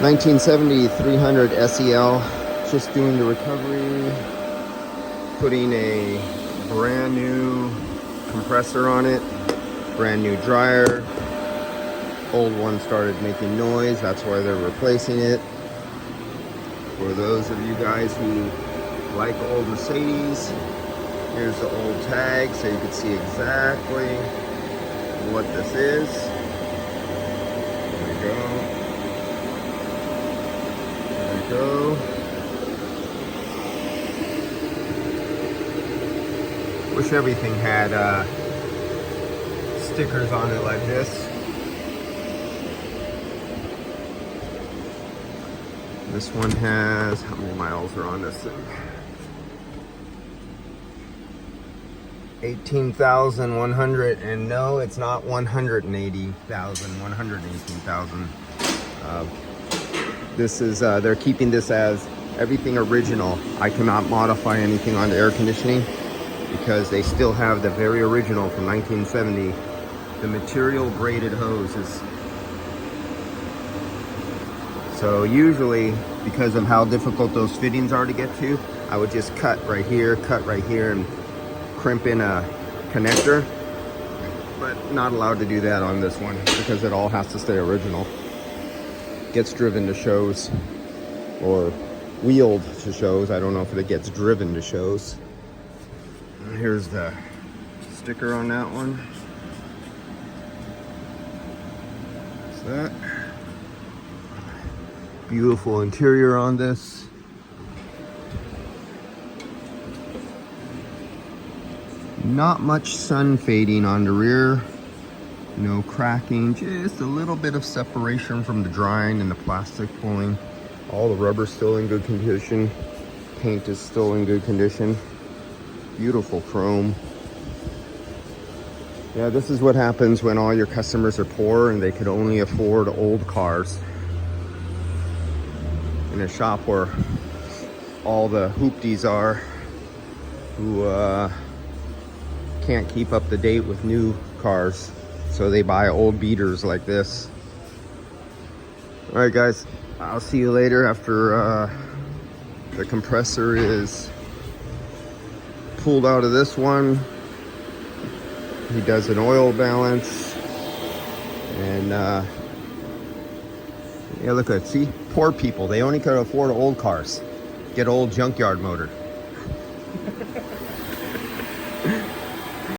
1970 300 SEL, just doing the recovery, putting a brand new compressor on it, brand new dryer. Old one started making noise, that's why they're replacing it. For those of you guys who like old Mercedes, here's the old tag so you can see exactly what this is. There we go. There we go. Wish everything had stickers on it like this. This one has, how many miles are on this thing? 18,100, and no, it's not 180,000, 118,000. This is, they're keeping this as everything original. I cannot modify anything on the air conditioning because they still have the very original from 1970. The material braided hoses. So usually, because of how difficult those fittings are to get to, I would just cut right here, and crimp in a connector. But not allowed to do that on this one because it all has to stay original. Gets driven to shows, or wheeled to shows. I don't know if it gets driven to shows. And here's the sticker on that one. What's that? Beautiful interior on this. Not much sun fading on the rear. No cracking, just a little bit of separation from the drying and the plastic pulling. All the rubber's still in good condition. Paint is still in good condition. Beautiful chrome. Yeah, this is what happens when all your customers are poor and they could only afford old cars. In a shop where all the hoopties are, who can't keep up to date with new cars, so they buy old beaters like this. All right, guys, I'll see you later after the compressor is pulled out of this one. He does an oil balance, and yeah, look at it. See, poor people, they only can afford old cars. Get old junkyard motor.